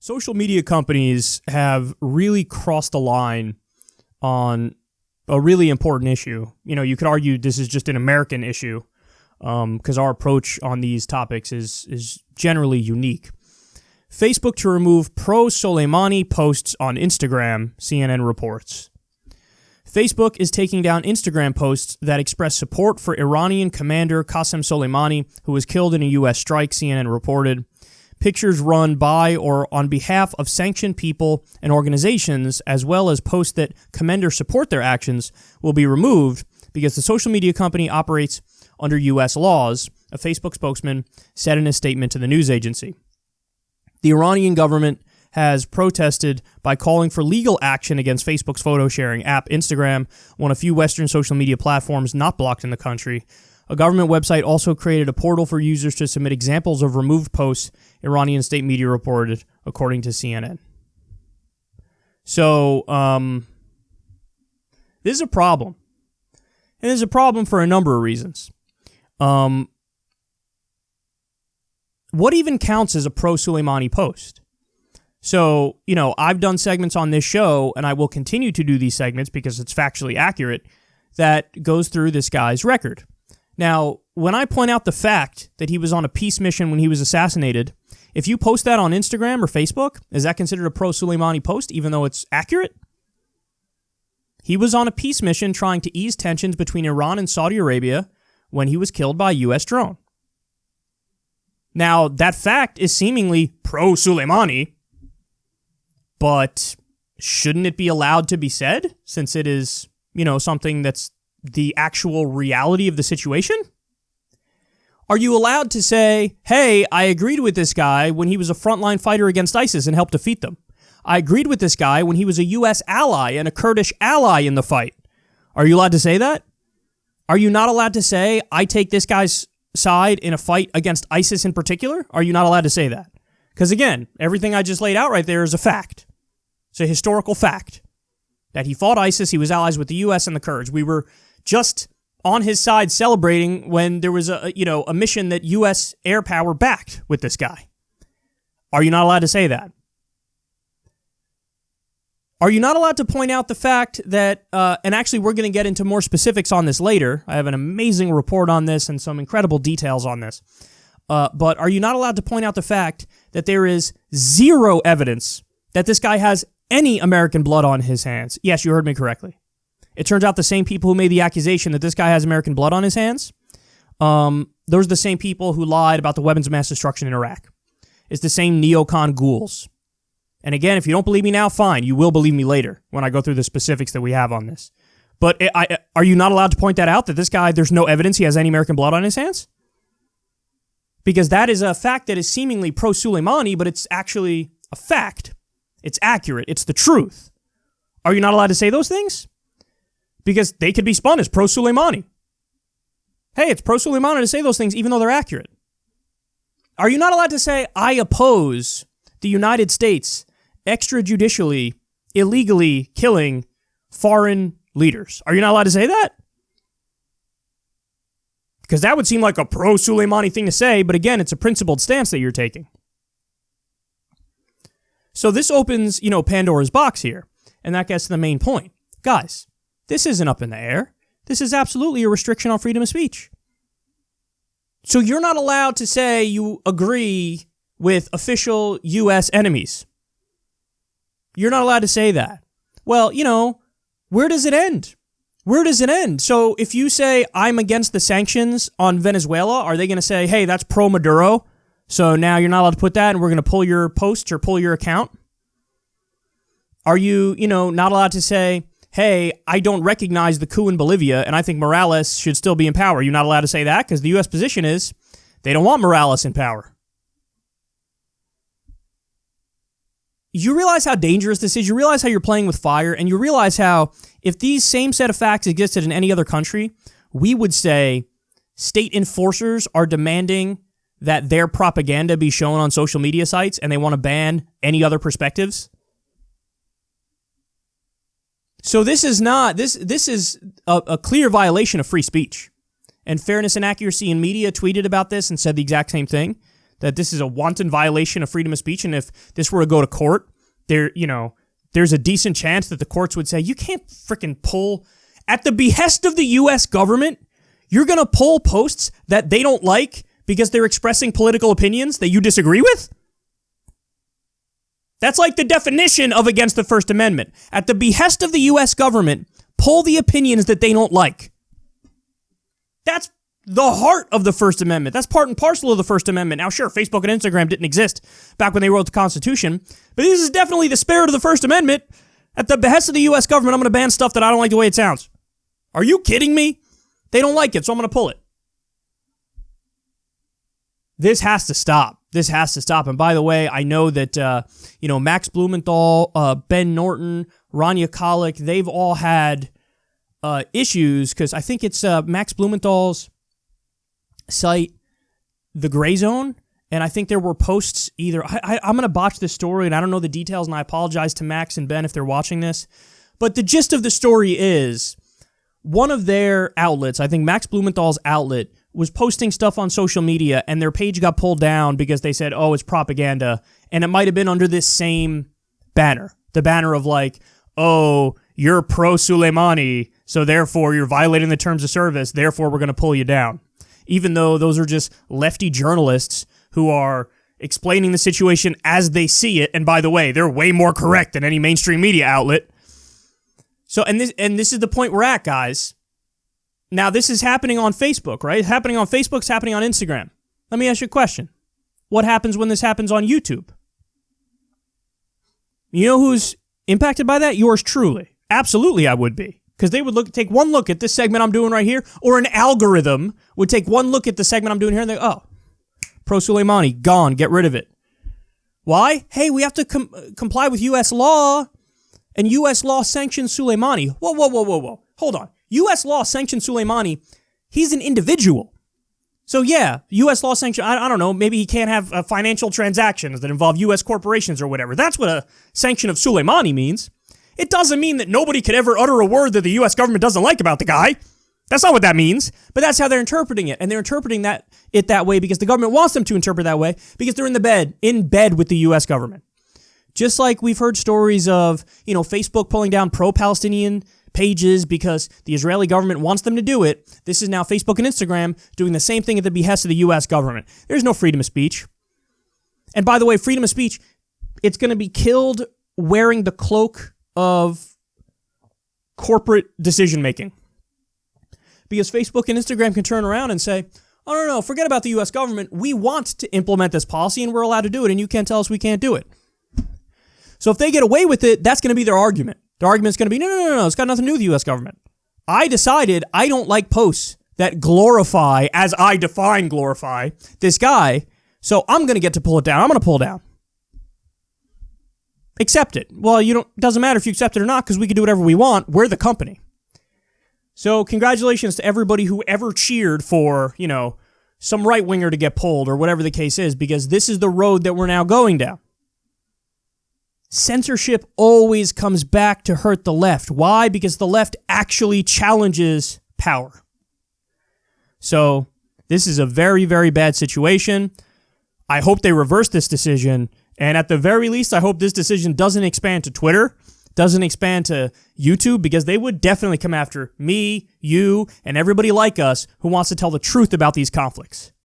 Social media companies have really crossed the line on a really important issue. You know, you could argue this is just an American issue because our approach on these topics is generally unique. Facebook to remove pro-Soleimani posts on Instagram, CNN reports. Facebook is taking down Instagram posts that express support for Iranian commander Qasem Soleimani, who was killed in a U.S. strike, CNN reported. Pictures run by or on behalf of sanctioned people and organizations, as well as posts that commend or support their actions, will be removed because the social media company operates under U.S. laws, a Facebook spokesman said in a statement to the news agency. The Iranian government has protested by calling for legal action against Facebook's photo-sharing app, Instagram, one of few Western social media platforms not blocked in the country. A government website also created a portal for users to submit examples of removed posts, Iranian state media reported, according to CNN. So, this is a problem. And it's a problem for a number of reasons. What even counts as a pro-Soleimani post? So, you know, I've done segments on this show, and I will continue to do these segments because it's factually accurate, that goes through this guy's record. Now, when I point out the fact that he was on a peace mission when he was assassinated, if you post that on Instagram or Facebook, is that considered a pro-Soleimani post, even though it's accurate? He was on a peace mission trying to ease tensions between Iran and Saudi Arabia when he was killed by a U.S. drone. Now, that fact is seemingly pro-Soleimani, but shouldn't it be allowed to be said, since it is, you know, something that's the actual reality of the situation? Are you allowed to say, hey, I agreed with this guy when he was a frontline fighter against ISIS and helped defeat them? I agreed with this guy when he was a U.S. ally and a Kurdish ally in the fight. Are you allowed to say that? Are you not allowed to say, I take this guy's side in a fight against ISIS in particular? Are you not allowed to say that? Because again, everything I just laid out right there is a fact. It's a historical fact that he fought ISIS. He was allies with the U.S. and the Kurds. We were just on his side celebrating when there was a mission that U.S. air power backed with this guy. Are you not allowed to say that? Are you not allowed to point out the fact that, and actually we're going to get into more specifics on this later. I have an amazing report on this and some incredible details on this. But are you not allowed to point out the fact that there is zero evidence that this guy has any American blood on his hands? Yes, you heard me correctly. It turns out the same people who made the accusation that this guy has American blood on his hands, those are the same people who lied about the weapons of mass destruction in Iraq. It's the same neocon ghouls. And again, if you don't believe me now, fine. You will believe me later when I go through the specifics that we have on this. But are you not allowed to point that out, that this guy, there's no evidence he has any American blood on his hands? Because that is a fact that is seemingly pro-Soleimani, but it's actually a fact. It's accurate. It's the truth. Are you not allowed to say those things? Because they could be spun as pro-Soleimani. Hey, it's pro-Soleimani to say those things even though they're accurate. Are you not allowed to say, I oppose the United States extrajudicially, illegally killing foreign leaders? Are you not allowed to say that? Because that would seem like a pro-Soleimani thing to say, but again, it's a principled stance that you're taking. So this opens, Pandora's box here, and that gets to the main point. Guys, this isn't up in the air. This is absolutely a restriction on freedom of speech. So you're not allowed to say you agree with official U.S. enemies. You're not allowed to say that. Well, where does it end? Where does it end? So if you say, I'm against the sanctions on Venezuela, are they going to say, hey, that's pro-Maduro, so now you're not allowed to put that and we're going to pull your post or pull your account? Are you, not allowed to say, hey, I don't recognize the coup in Bolivia and I think Morales should still be in power? You're not allowed to say that because the U.S. position is they don't want Morales in power. You realize how dangerous this is? You realize how you're playing with fire, and you realize how if these same set of facts existed in any other country, we would say state enforcers are demanding that their propaganda be shown on social media sites and they want to ban any other perspectives. So this is not, this is a clear violation of free speech. And Fairness and Accuracy in Media tweeted about this and said the exact same thing. that this is a wanton violation of freedom of speech, and if this were to go to court, there's a decent chance that the courts would say, you can't freaking pull, at the behest of the U.S. government, you're going to pull posts that they don't like because they're expressing political opinions that you disagree with? That's like the definition of against the First Amendment. At the behest of the U.S. government, pull the opinions that they don't like. That's the heart of the First Amendment. That's part and parcel of the First Amendment. Now, sure, Facebook and Instagram didn't exist back when they wrote the Constitution, but this is definitely the spirit of the First Amendment. At the behest of the U.S. government, I'm going to ban stuff that I don't like the way it sounds. Are you kidding me? They don't like it, so I'm going to pull it. This has to stop. This has to stop. And by the way, I know that, Max Blumenthal, Ben Norton, Rania Khalek, they've all had issues because I think it's Max Blumenthal's site, The Gray Zone, and I think there were posts either, I'm going to botch this story, and I don't know the details, and I apologize to Max and Ben if they're watching this, but the gist of the story is one of their outlets, I think Max Blumenthal's outlet, was posting stuff on social media, and their page got pulled down because they said, oh, it's propaganda, and it might have been under this same banner, the banner of like, oh, you're pro-Soleimani, so therefore you're violating the terms of service, therefore we're going to pull you down. Even though those are just lefty journalists who are explaining the situation as they see it, and by the way, they're way more correct than any mainstream media outlet. So, and this is the point we're at, guys. Now, this is happening on Facebook, right? It's happening on Facebook, it's happening on Instagram. Let me ask you a question. What happens when this happens on YouTube? You know who's impacted by that? Yours truly. Absolutely, I would be. Because they would take one look at this segment I'm doing right here, or an algorithm would take one look at the segment I'm doing here, and they go, oh, pro-Soleimani, gone, get rid of it. Why? Hey, we have to comply with U.S. law, and U.S. law sanctions Soleimani. Whoa. Hold on. U.S. law sanctions Soleimani. He's an individual. So yeah, U.S. law sanction, I don't know, maybe he can't have financial transactions that involve U.S. corporations or whatever. That's what a sanction of Soleimani means. It doesn't mean that nobody could ever utter a word that the U.S. government doesn't like about the guy. That's not what that means, but that's how they're interpreting it. And they're interpreting it that way because the government wants them to interpret that way because they're in bed with the U.S. government. Just like we've heard stories of, Facebook pulling down pro-Palestinian pages because the Israeli government wants them to do it. This is now Facebook and Instagram doing the same thing at the behest of the U.S. government. There's no freedom of speech. And by the way, freedom of speech, it's going to be killed wearing the cloak of corporate decision-making. Because Facebook and Instagram can turn around and say, oh, no, forget about the U.S. government. We want to implement this policy and we're allowed to do it and you can't tell us we can't do it. So if they get away with it, that's going to be their argument. Their argument's going to be, no, it's got nothing to do with the U.S. government. I decided I don't like posts that glorify, as I define glorify, this guy, so I'm going to get to pull it down. I'm going to pull it down. Accept it. Well, it doesn't matter if you accept it or not because we can do whatever we want. We're the company. So congratulations to everybody who ever cheered for, some right-winger to get pulled or whatever the case is, because this is the road that we're now going down. Censorship always comes back to hurt the left. Why? Because the left actually challenges power. So this is a very, very bad situation. I hope they reverse this decision. And at the very least, I hope this decision doesn't expand to Twitter, doesn't expand to YouTube, because they would definitely come after me, you, and everybody like us who wants to tell the truth about these conflicts.